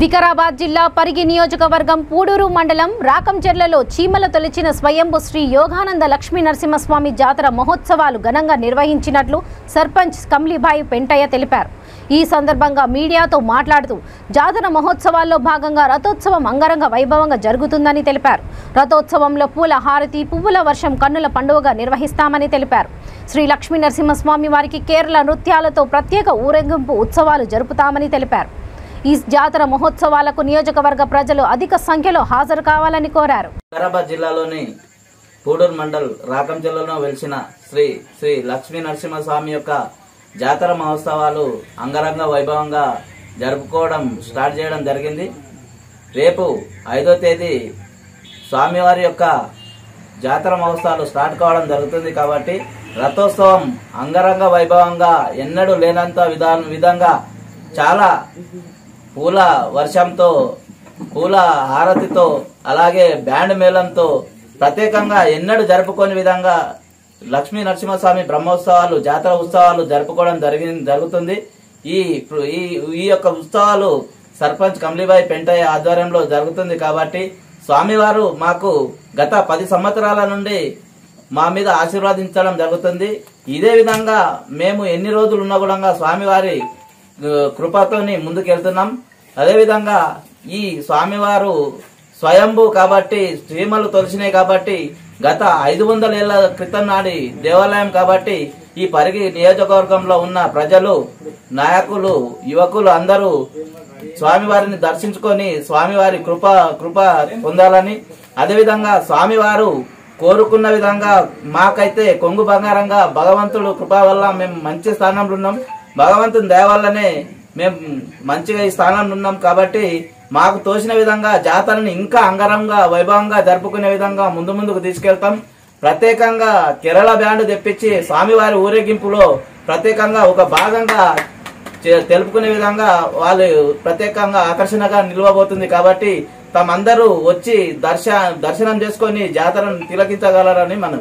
వికారాబాద్ జిల్లా పరిగి నియోజకవర్గం పూడూరు మండలం రాకంచెర్లలో చీమల తొలిచిన స్వయంభు శ్రీ యోగానంద లక్ష్మీ నరసింహస్వామి జాతర మహోత్సవాలు ఘనంగా నిర్వహించినట్లు సర్పంచ్ కమ్లీబాయి పెంటయ్య తెలిపారు. ఈ సందర్భంగా మీడియాతో మాట్లాడుతూ జాతర మహోత్సవాల్లో భాగంగా రథోత్సవం అంగరంగ వైభవంగా జరుగుతుందని తెలిపారు. రథోత్సవంలో పూల హారతి, పువ్వుల వర్షం కన్నుల పండుగగా నిర్వహిస్తామని తెలిపారు. శ్రీ లక్ష్మీ నరసింహస్వామి వారికి కేరళ నృత్యాలతో ప్రత్యేక ఊరేగింపు ఉత్సవాలు జరుపుతామని తెలిపారు. ఈ జాతర మహోత్సవాలకు నియోజకవర్గ ప్రజలు అధిక సంఖ్యలో హాజరు కావాలని కోరారు. వికారాబాద్ జిల్లాలోని పూడూరు మండల్ రాకంచెర్లలో వెలిసిన శ్రీ శ్రీ లక్ష్మీ నరసింహస్వామి యొక్క జాతర మహోత్సవాలు అంగరంగ వైభవంగా జరుపుకోవడం స్టార్ట్ చేయడం జరిగింది. రేపు 5వ తేదీ స్వామివారి యొక్క జాతర మహోత్సవాలు స్టార్ట్ కావడం జరుగుతుంది. కాబట్టి రథోత్సవం అంగరంగ వైభవంగా ఎన్నడూ లేనంత విధంగా చాలా పూల వర్షంతో, పూల హారతితో, అలాగే బ్యాండ్ మేళంతో ప్రత్యేకంగా ఎన్నడూ జరుపుకోని విధంగా లక్ష్మీ నరసింహస్వామి బ్రహ్మోత్సవాలు, జాతర ఉత్సవాలు జరుపుకోవడం జరుగుతుంది. ఈ యొక్క ఉత్సవాలు సర్పంచ్ కమ్లీబాయి పెంటయ్య ఆధ్వర్యంలో జరుగుతుంది. కాబట్టి స్వామివారు మాకు గత 10 సంవత్సరాల నుండి మా మీద ఆశీర్వాదించడం జరుగుతుంది. ఇదే విధంగా మేము ఎన్ని రోజులు ఉన్నా కూడా స్వామివారి కృపతోని ముందుకెళ్తున్నాం. అదేవిధంగా ఈ స్వామివారు స్వయంభూ కాబట్టి, చీమలు తొలిచినాయి కాబట్టి, గత 500 ఏళ్ల క్రితం నాటి దేవాలయం కాబట్టి ఈ పరిగి నియోజకవర్గంలో ఉన్న ప్రజలు, నాయకులు, యువకులు అందరూ స్వామివారిని దర్శించుకొని స్వామివారి కృప పొందాలని, అదేవిధంగా స్వామివారు కోరుకున్న విధంగా మాకైతే కొంగు బంగారంగా భగవంతుడు కృప వల్ల మేము మంచి స్థానంలో ఉన్నాం. భగవంతుని దయ వల్లనే మేము మంచిగా ఈ స్థానంలో ఉన్నాం. కాబట్టి మాకు తోచిన విధంగా జాతరని ఇంకా అంగరంగ వైభవంగా జరుపుకునే విధంగా ముందుకు తీసుకెళ్తాం. ప్రత్యేకంగా కేరళ బ్యాండ్ తెప్పించి స్వామివారి ఊరేగింపులో ప్రత్యేకంగా ఒక భాగంగా తెలుపుకునే విధంగా వాళ్ళు ప్రత్యేకంగా ఆకర్షణగా నిలవబోతుంది. కాబట్టి తమందరూ వచ్చి దర్శనం చేసుకొని జాతరను తిలకించగలరని మనం